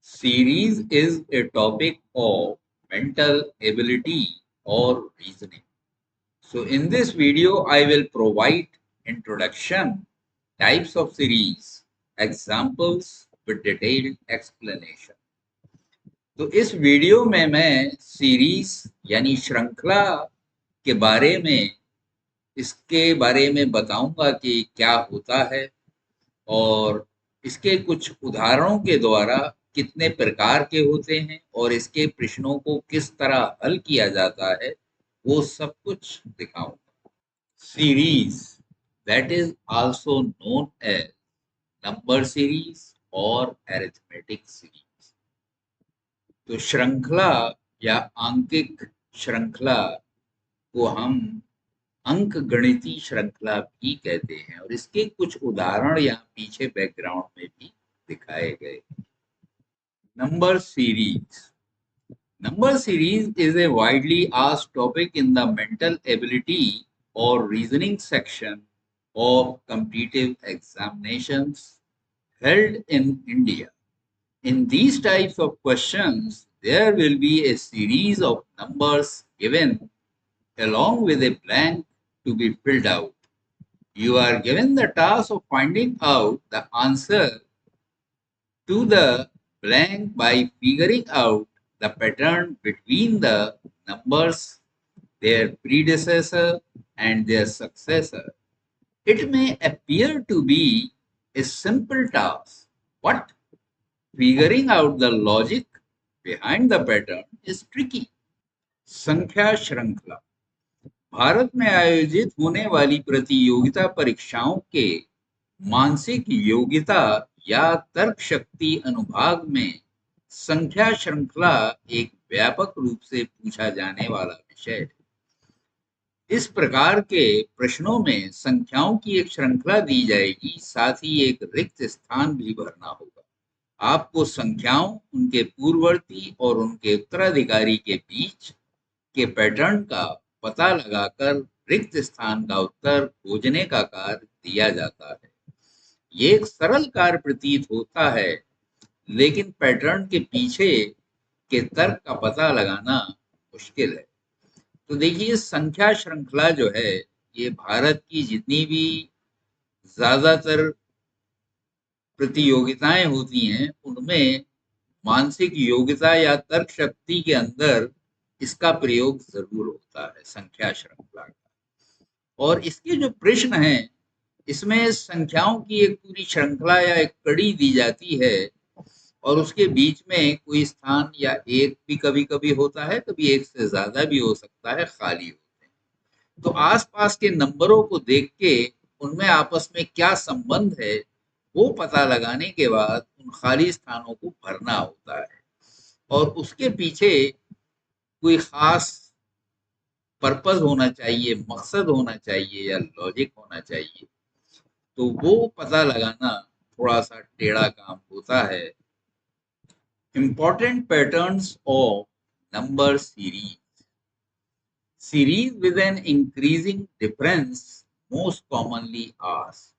Series is a topic of mental ability or reasoning. So in this video, I will provide introduction, types of series, examples with detailed explanation. तो इस video में मैं series यानी श्रृंखला के बारे में इसके बारे में बताऊंगा कि क्या होता है और इसके कुछ उदाहरणों के द्वारा कितने प्रकार के होते हैं और इसके प्रश्नों को किस तरह हल किया जाता है वो सब कुछ दिखाऊंगा। Series that is also known as number series और अरिथमेटिक सीरीज। तो श्रृंखला या आंकिक श्रृंखला को हम अंक गणितीय श्रृंखला भी कहते हैं और इसके कुछ उदाहरण यहाँ पीछे बैकग्राउंड में भी दिखाए गए। Number series. Number series is a widely asked topic in the mental ability or reasoning section of competitive examinations held in India. In these types of questions, there will be a series of numbers given along with a blank to be filled out. You are given the task of finding out the answer to the blank by figuring out the pattern between the numbers, their predecessor, and their successor. It may appear to be a simple task, but figuring out the logic behind the pattern is tricky. संख्या श्रृंखला। भारत में आयोजित होने वाली प्रतियोगिता परीक्षाओं के मानसिक योग्यता या तर्क शक्ति अनुभाग में संख्या श्रृंखला एक व्यापक रूप से पूछा जाने वाला विषय है। इस प्रकार के प्रश्नों में संख्याओं की एक श्रृंखला दी जाएगी, साथ ही एक रिक्त स्थान भी भरना होगा। आपको संख्याओं, उनके पूर्ववर्ती और उनके उत्तराधिकारी के बीच के पैटर्न का पता लगाकर रिक्त स्थान का उत्तर खोजने का कार्य दिया जाता है। ये एक सरल कार्य प्रतीत होता है, लेकिन पैटर्न के पीछे के तर्क का पता लगाना मुश्किल है। तो देखिए, संख्या श्रृंखला जो है ये भारत की जितनी भी ज्यादातर प्रतियोगिताएं होती हैं उनमें मानसिक योग्यता या तर्क शक्ति के अंदर इसका प्रयोग जरूर होता है, संख्या श्रृंखला का। और इसके जो प्रश्न हैं इसमें संख्याओं की एक पूरी श्रृंखला या एक कड़ी दी जाती है और उसके बीच में कोई स्थान या एक भी कभी कभी होता है, कभी एक से ज्यादा भी हो सकता है, खाली होते हैं। तो आसपास के नंबरों को देख के उनमें आपस में क्या संबंध है वो पता लगाने के बाद उन खाली स्थानों को भरना होता है और उसके पीछे कोई खास पर्पस होना चाहिए, मकसद होना चाहिए या लॉजिक होना चाहिए। तो वो पता लगाना थोड़ा सा टेढ़ा काम होता है। Important patterns of number series. Series with an increasing difference most commonly asked.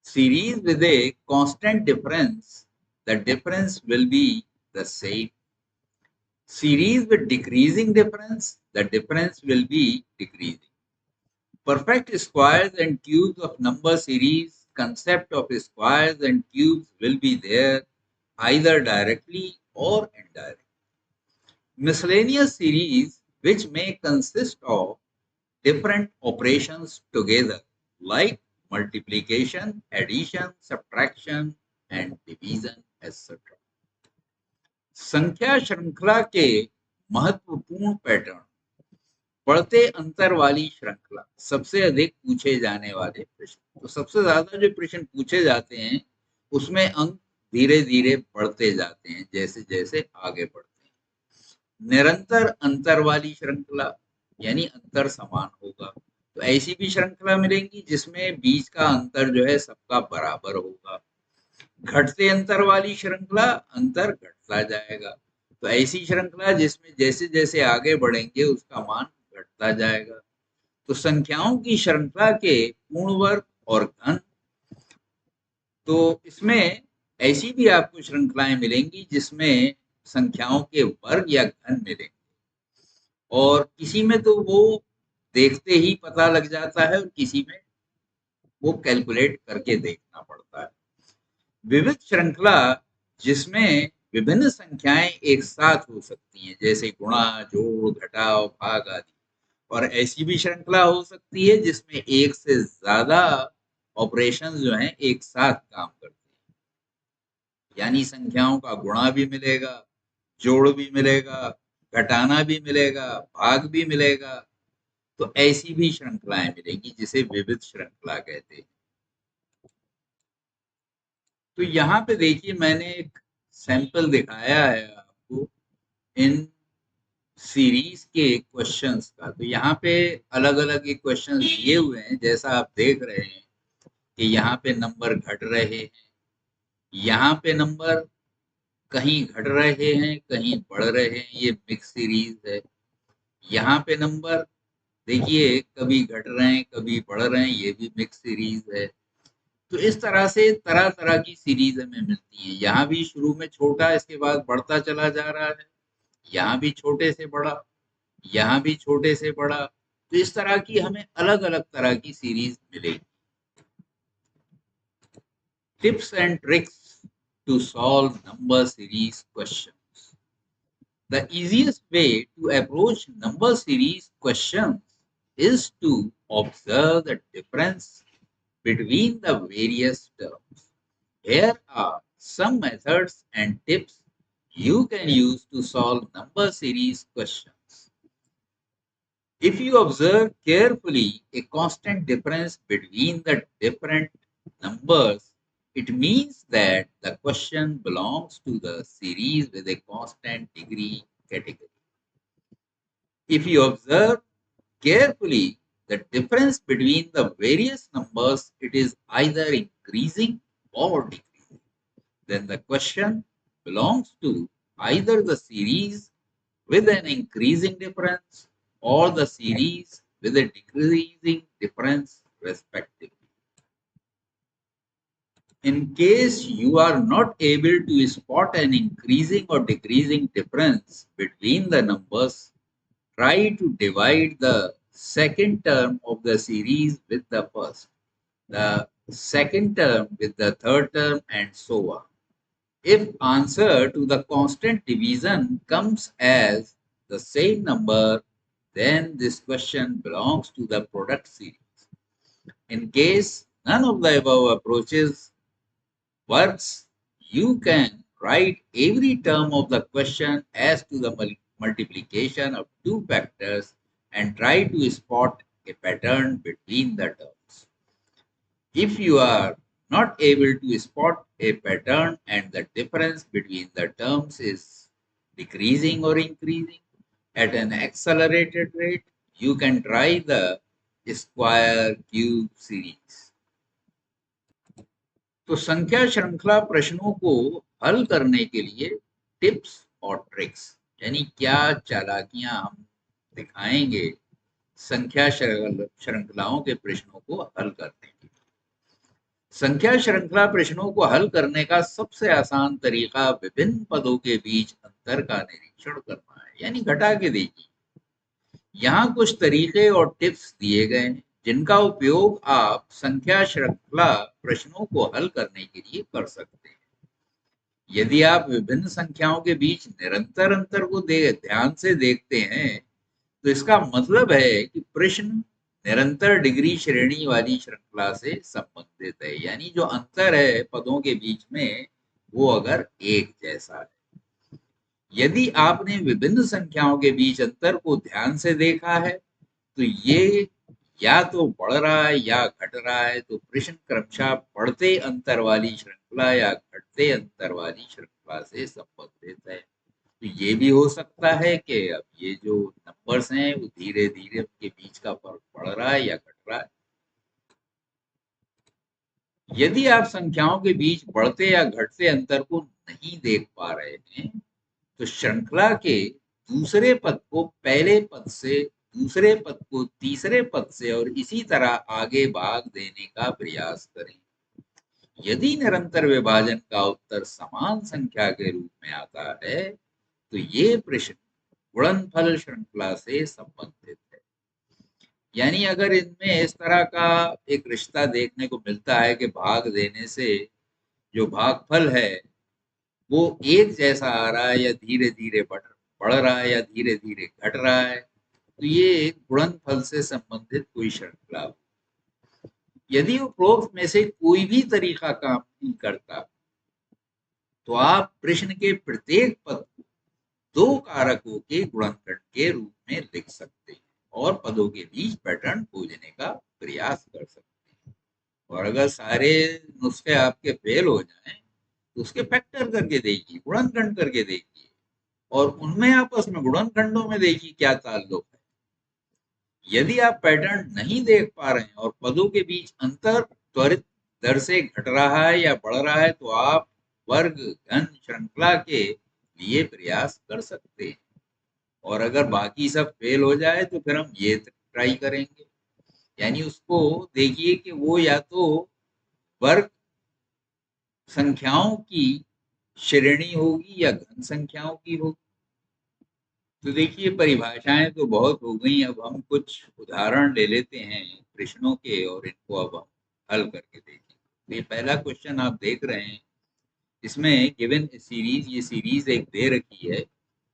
Series with a constant difference, the difference will be the same. Series with decreasing difference, the difference will be decreasing. Perfect squares and cubes of number series, concept of squares and cubes will be there either directly or indirectly. Miscellaneous series which may consist of different operations together like multiplication, addition, subtraction and division etc. संख्या श्रृंखला के महत्वपूर्ण pattern. बढ़ते अंतर वाली श्रृंखला, सबसे अधिक पूछे जाने वाले प्रश्न। तो सबसे ज्यादा जो प्रश्न पूछे जाते हैं उसमें अंक धीरे धीरे बढ़ते जाते हैं जैसे जैसे आगे बढ़ते हैं। निरंतर अंतर वाली श्रृंखला यानी अंतर समान होगा। तो ऐसी भी श्रृंखला मिलेंगी जिसमें बीच का अंतर जो है सबका बराबर होगा। घटते अंतर वाली श्रृंखला, अंतर घटता जाएगा। तो ऐसी श्रृंखला जिसमें जैसे जैसे आगे बढ़ेंगे उसका मान घटता जाएगा। तो संख्याओं की श्रृंखला के पूर्ण वर्ग और घन, तो इसमें ऐसी भी आपको श्रृंखलाएं मिलेंगी जिसमें संख्याओं के वर्ग या घन मिलेंगे, और किसी में तो वो देखते ही पता लग जाता है और किसी में वो कैलकुलेट करके देखना पड़ता है। विविध श्रृंखला जिसमें विभिन्न संख्याएं एक साथ हो सकती हैं, जैसे गुणा, जोड़, घटाव, भाग आदि। और ऐसी भी श्रृंखला हो सकती है जिसमें एक से ज्यादा ऑपरेशन जो हैं एक साथ काम करते हैं, यानी संख्याओं का गुणा भी मिलेगा, जोड़ भी मिलेगा, घटाना भी मिलेगा, भाग भी मिलेगा। तो ऐसी भी श्रृंखलाएं मिलेंगी जिसे विविध श्रृंखला कहते हैं। तो यहाँ पे देखिए मैंने एक सैंपल दिखाया है आपको इन सीरीज के क्वेश्चंस का। तो यहाँ पे अलग अलग एक क्वेश्चंस दिए हुए हैं, जैसा आप देख रहे हैं कि यहाँ पे नंबर घट रहे हैं, यहाँ पे नंबर कहीं घट रहे हैं कहीं बढ़ रहे हैं, ये मिक्स सीरीज है। यहाँ पे नंबर देखिए कभी घट रहे हैं कभी बढ़ रहे हैं, ये भी मिक्स सीरीज है। तो इस तरह से तरह तरह की सीरीज हमें मिलती है। यहाँ भी शुरू में छोटा, इसके बाद बढ़ता चला जा रहा है, यहाँ भी छोटे से बड़ा, यहाँ भी छोटे से बड़ा। तो इस तरह की हमें अलग अलग तरह की सीरीज मिलेगी। Tips and tricks to solve number series questions. The easiest way to approach number series questions is to observe the difference between the various terms. Here are some methods and tips you can use to solve number series questions. If you observe carefully a constant difference between the different numbers, it means that the question belongs to the series with a constant degree category. If you observe carefully the difference between the various numbers, it is either increasing or decreasing. Then the question belongs to either the series with an increasing difference or the series with a decreasing difference respectively. In case you are not able to spot an increasing or decreasing difference between the numbers, try to divide the second term of the series with the first, the second term with the third term, and so on. If answer to the constant division comes as the same number, then this question belongs to the product series. In case none of the above approaches works, you can write every term of the question as to the multiplication of two factors and try to spot a pattern between the terms. If you are not able to spot a pattern and the difference between the terms is decreasing or increasing at an accelerated rate, you can try the square cube series. तो संख्या श्रृंखला प्रश्नों को हल करने के लिए tips और ट्रिक्स यानी क्या चालाकियां हम दिखाएंगे संख्या श्रृंखलाओं के प्रश्नों को हल करने के लिए। संख्या श्रृंखला प्रश्नों को हल करने का सबसे आसान तरीका विभिन्न पदों के बीच अंतर का निरीक्षण करना है, यानी घटा के देखिए। यहाँ कुछ तरीके और टिप्स दिए गए हैं जिनका उपयोग आप संख्या श्रृंखला प्रश्नों को हल करने के लिए कर सकते हैं। यदि आप विभिन्न संख्याओं के बीच निरंतर अंतर को ध्यान से देखते हैं तो इसका मतलब है कि प्रश्न निरंतर डिग्री श्रेणी वाली श्रृंखला से संबंधित है, यानी जो अंतर है पदों के बीच में वो अगर एक जैसा है। यदि आपने विभिन्न संख्याओं के बीच अंतर को ध्यान से देखा है तो ये या तो बढ़ रहा है या घट रहा है, तो प्रश्न क्रमशः बढ़ते अंतर वाली श्रृंखला या घटते अंतर वाली श्रृंखला से संबंधित है। तो ये भी हो सकता है कि अब ये जो नंबर्स हैं वो धीरे धीरे उनके बीच का फर्क बढ़ रहा है या घट रहा है। यदि आप संख्याओं के बीच बढ़ते या घटते अंतर को नहीं देख पा रहे हैं तो श्रृंखला के दूसरे पद को पहले पद से, दूसरे पद को तीसरे पद से और इसी तरह आगे भाग देने का प्रयास करें। यदि निरंतर विभाजन का उत्तर समान संख्या के रूप में आता है तो ये प्रश्न गुणनफल श्रृंखला से संबंधित है। यानी अगर इनमें इस तरह का एक रिश्ता देखने को मिलता है कि भाग देने से जो भागफल है वो एक जैसा आ रहा है या धीरे धीरे बढ़ रहा है या धीरे धीरे घट रहा है, तो ये एक गुणनफल से संबंधित कोई श्रृंखला हो। यदि उपरोक्त में से कोई भी तरीका काम नहीं करता तो आप प्रश्न के प्रत्येक पद को दो कारकों के गुणनखंड के रूप में लिख सकते हैं और पदों के बीच पैटर्न खोजने का प्रयास कर सकते हैं। और अगर सारे नुस्खे आपके फेल हो जाएं तो उसके फैक्टर करके देखिए, गुणनखंड करके देखिए और उनमें आपस में गुणनखंडों में देखिए क्या ताल्लुक है। यदि आप पैटर्न नहीं देख पा रहे हैं और पदों के बीच अंतर त्वरित दर से घट रहा है या बढ़ रहा है तो आप वर्ग घन श्रृंखला के लिए प्रयास कर सकते हैं। और अगर बाकी सब फेल हो जाए तो फिर हम ये ट्राई करेंगे, यानी उसको देखिए कि वो या तो वर्ग संख्याओं की श्रेणी होगी या घन संख्याओं की होगी। तो देखिए परिभाषाएं तो बहुत हो गई, अब हम कुछ उदाहरण ले लेते हैं प्रश्नों के और इनको अब हम हल करके देखें। तो ये पहला क्वेश्चन आप देख रहे हैं, इसमें गिवन सीरीज, ये सीरीज एक दे रखी है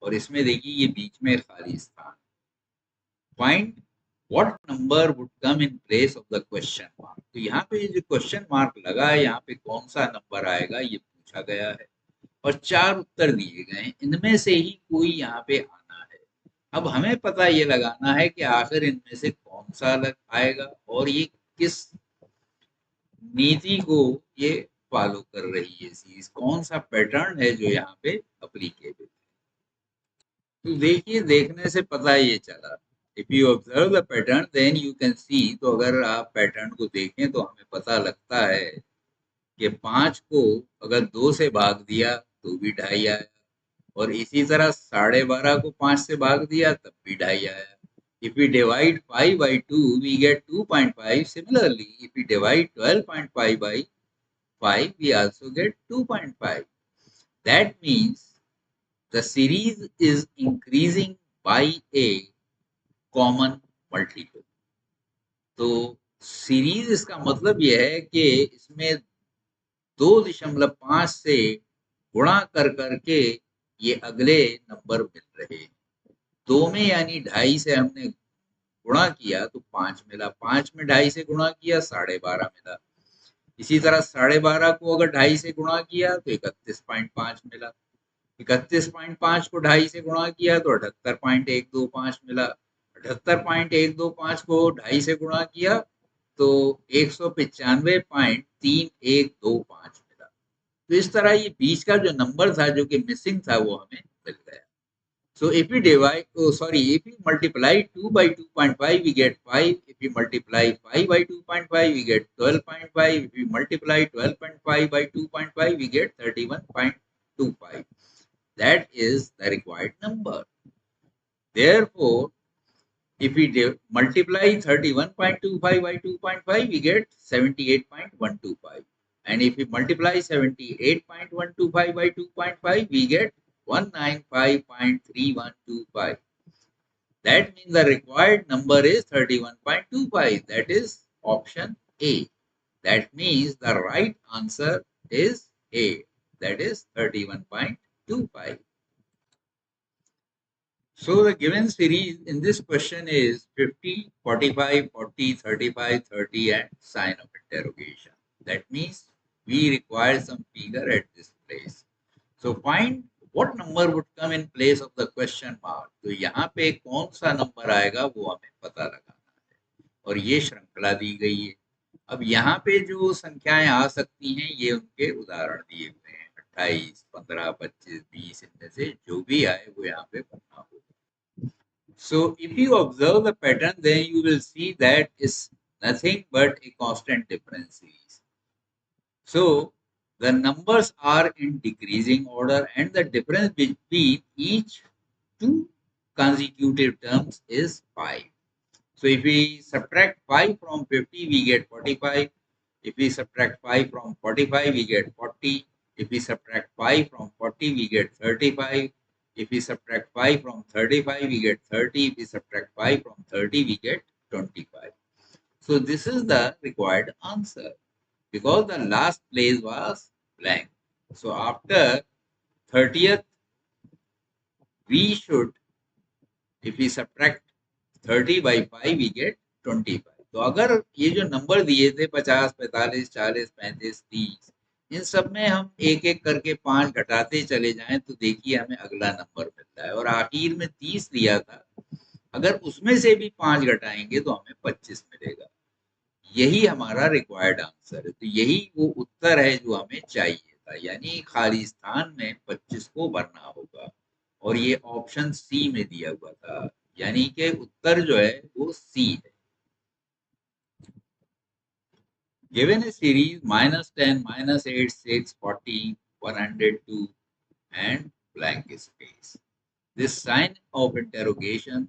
और इसमें देखिए ये बीच में खाली स्थान। Find what number would come in place of the question mark. तो यहाँ पे जो क्वेश्चन मार्क लगा है यहाँ पे कौन सा नंबर आएगा ये पूछा गया है और चार उत्तर दिए गए हैं, इनमें से ही कोई यहाँ पे आना है। अब हमें पता ये लगाना है कि आखिर इनमें से कौन सा अलग आएगा और ये किस नीति को ये फॉलो कर रही है सीरीज, कौन सा पैटर्न है जो यहाँ पे अप्लीकेबल है। तो देखिए देखने से पता ये चला, if you observe the pattern then you can see. तो अगर आप पैटर्न को देखें तो हमें पता लगता है कि 5 को अगर 2 से भाग दिया तो भी ढाई आया और इसी तरह 12.5 को 5 से भाग दिया तब भी ढाई आया। If we divide 5 by 2, we get 2.5. Similarly, if we divide 12.5 by 5, we also get 2.5. That means the series is increasing by a common multiple. तो सीरीज इसका मतलब यह है कि इसमें 2.5 से गुणा कर करके ये अगले नंबर मिल रहे हैं। 2 में यानी 2.5 से हमने गुणा किया तो 5 मिला, 5 में 2.5 से गुणा किया 12.5 मिला। इसी तरह 12.5 को अगर 2.5 से गुणा किया तो 31.5 मिला, 31.5 को 2.5 से गुणा किया तो 78.125 मिला, 78.125 को 2.5 से गुणा किया तो 195.3125 मिला। तो इस तरह ये बीच का जो नंबर था जो कि मिसिंग था वो हमें मिल गया। So if we divide, if we multiply 2 by 2.5, we get 5. If we multiply 5 by 2.5, we get 12.5. If we multiply 12.5 by 2.5, we get 31.25. That is the required number. Therefore, if we multiply 31.25 by 2.5, we get 78.125. And if we multiply 78.125 by 2.5, we get 195.3125. That means the required number is 31.25. That is option A. That means the right answer is A. That is 31.25. So the given series in this question is 50, 45, 40, 35, 30 and sign of interrogation. That means we require some figure at this place. So find what number would come in place of the question mark. तो यहाँ पे कौन सा number आएगा वो हमें पता लगाना है और ये श्रृंखला दी गई है। अब यहाँ पे जो संख्याएं आ सकती हैं ये उनके उदाहरण दिए हुए हैं, 28, 15, 25, 20, इनमें से जो भी आए वो यहाँ पे भरना होगा। So if you observe the pattern, then you will see that is nothing but a constant difference series. So the numbers are in decreasing order and the difference between each two consecutive terms is 5. So if we subtract 5 from 50, we get 45. If we subtract 5 from 45, we get 40. If we subtract 5 from 40, we get 35. If we subtract 5 from 35, we get 30. If we subtract 5 from 30, we get 25. So this is the required answer because the last place was blank. So after 30th, we should, if we subtract 30 by 5, we get 25. तो अगर ये जो number दिए थे 50, 45, 40, 35, 30, इन सब में हम एक एक करके 5 घटाते चले जाएं तो देखिए हमें अगला नंबर मिलता है और आखिर में 30 दिया था, अगर उसमें से भी 5 घटाएंगे तो हमें 25 मिलेगा। यही हमारा रिक्वायर्ड आंसर है। तो यही वो उत्तर है जो हमें चाहिए था, यानी खाली स्थान में 25 को भरना होगा और ये ऑप्शन सी में दिया हुआ था, यानी कि उत्तर जो है वो सी है। Given a series -10, -8, 6, 40, 102 and blank space. This sign of interrogation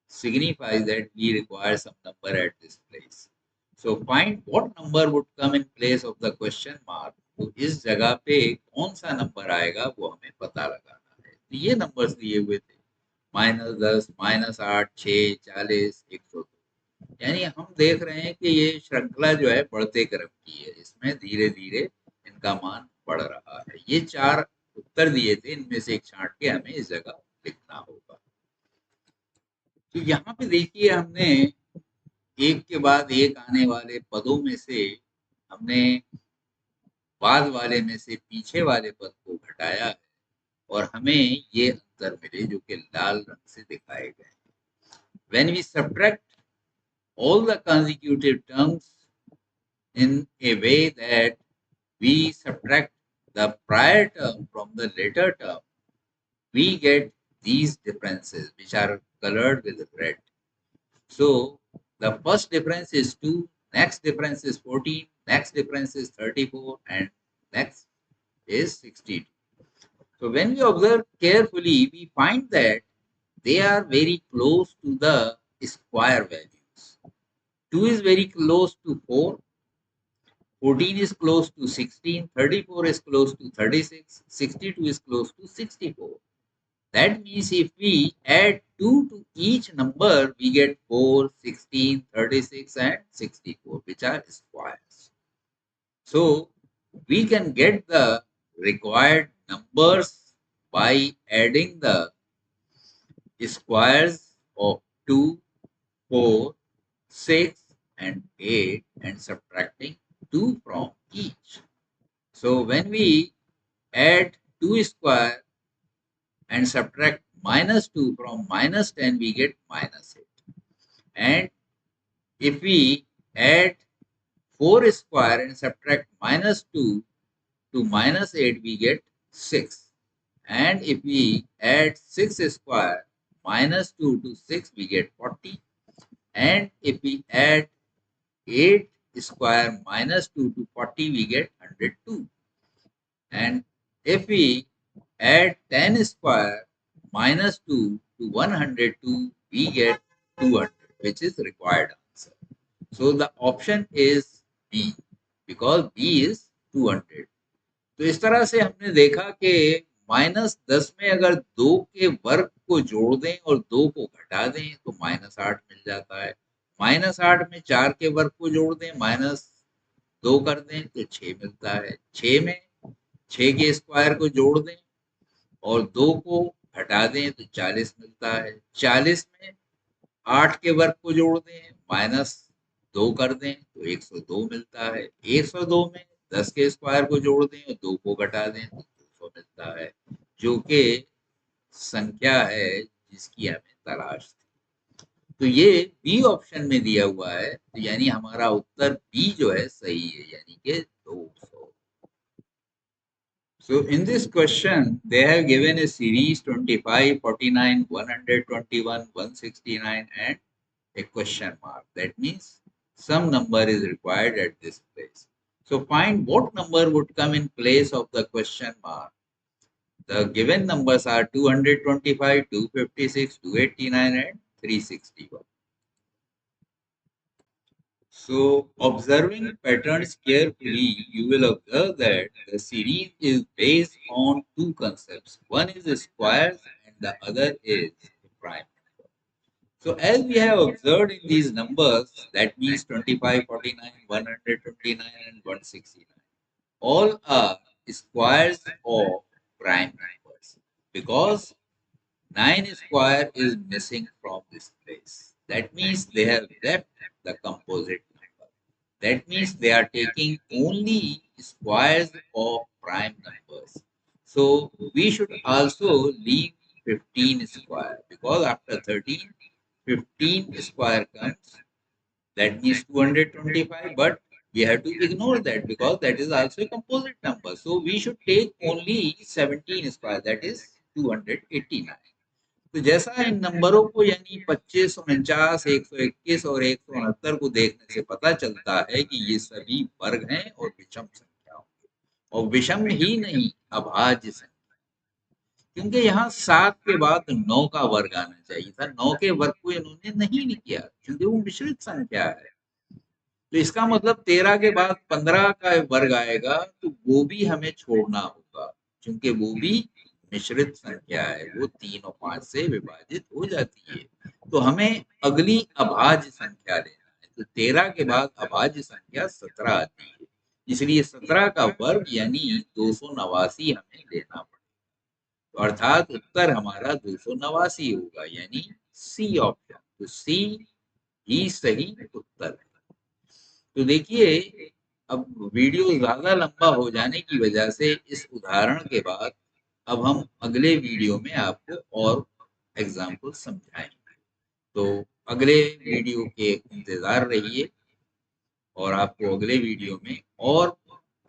signifies that we require some number at this place. So find what number would come in place of the question mark. तो इस जगह पे कौन सा number आएगा वो हमें पता लगाना है। तो ये नंबर्स दिए हुए थे -10, -8, 6, 40, 102। यानी हम देख रहे हैं कि ये श्रृंखला जो है बढ़ते क्रम की है, इसमें धीरे धीरे इनका मान बढ़ रहा है। ये 4 उत्तर दिए थे, इनमें से एक छांट के हमें इस जगह लिखना होगा। तो यहाँ पे देखिए हमने एक के बाद एक आने वाले पदों में से हमने बाद वाले में से पीछे वाले पद को घटाया है और हमें ये अंतर मिले जो कि लाल रंग से दिखाए गए हैं। When we subtract all the consecutive terms in a way that we subtract the prior term from the later term, we get these differences which are colored with red. So the first difference is 2, next difference is 14, next difference is 34 and next is 62. So when we observe carefully, we find that they are very close to the square values. 2 is very close to 4, 14 is close to 16, 34 is close to 36, 62 is close to 64. That means if we add 2 to each number, we get 4, 16, 36 and 64, which are squares. So we can get the required numbers by adding the squares of 2, 4, 6 and 8 and subtracting 2 from each. So when we add 2 square and subtract -2 from -10, we get -8. And if we add 4 square and subtract -2 to -8, we get 6. And if we add 6 square -2 to 6, we get 40. And if we add 8 square -2 to 40, we get 102. And if we add 10 square -2 to 102, we get 200, which is required answer. So the option is B, because B is 200. तो इस तरह से हमने देखा कि -10 में अगर 2 के वर्ग को जोड़ दें और 2 को घटा दें तो -8 मिल जाता है। -8 में 4 के वर्ग को जोड़ दें, -2 कर दें तो 6 मिलता है। 6 में 6 के स्क्वायर को जोड़ दें और 2 को घटा दें तो 40 मिलता है। 40 में 8 के वर्ग को जोड़ दें, -2 कर दें तो 102 मिलता है। 102 में 10 के स्क्वायर को जोड़ दें और 2 को घटा दें तो 200 मिलता है, जो कि संख्या है जिसकी हमें तलाश थी। तो ये बी ऑप्शन में दिया हुआ है, तो यानी हमारा उत्तर बी जो है सही है, यानी कि 200। So in this question, they have given a series 25, 49, 121, 169 and a question mark. That means some number is required at this place. So find what number would come in place of the question mark. The given numbers are 225, 256, 289 and 361. So, observing patterns carefully, you will observe that the series is based on two concepts. One is squares and the other is prime. So, as we have observed in these numbers, that means 25, 49, 129, and 169, all are squares of prime numbers because 9 square is missing from this place. That means they have left the composite number. That means they are taking only squares of prime numbers. So we should also leave 15 square because after 13, 15 square comes. That means 225, but we have to ignore that because that is also a composite number. So we should take only 17 square, that is 289. तो जैसा इन नंबरों को यानी 25, 49, 121 और 169 को देखने से पता चलता है कि ये सभी वर्ग हैं और विषम संख्याओं और विषम ही नहीं अभाज्य संख्या, क्योंकि यहाँ 7 के बाद 9 का वर्ग आना चाहिए था। 9 के वर्ग को इन्होंने नहीं किया क्योंकि वो मिश्रित संख्या है। तो इसका मतलब 13 के बाद 15 का वर्ग आएगा तो वो भी हमें छोड़ना होगा क्योंकि वो भी मिश्रित संख्या है, वो 3 और 5 से विभाजित हो जाती है। तो हमें अगली अभाज्य संख्या लेना है, तो 13 के बाद अभाज्य संख्या 17 आती है, इसलिए 17 का वर्ग यानी 289 हमें लेना पड़ेगा। तो अर्थात उत्तर हमारा 289 होगा यानी सी ऑप्शन। तो सी ही सही उत्तर है। तो देखिए, अब वीडियो ज़्यादा लंबा हो जाने की वजह से इस उदाहरण के बाद अब हम अगले वीडियो में आपको और एग्जाम्पल समझाएंगे। तो अगले वीडियो के इंतज़ार रहिए और आपको अगले वीडियो में और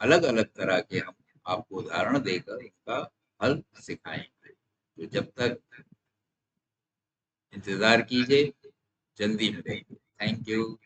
अलग-अलग तरह के हम आपको उदाहरण देकर उसका हल सिखाएंगे। तो जब तक इंतज़ार कीजिए, जल्दी मिलेंगे। Thank you.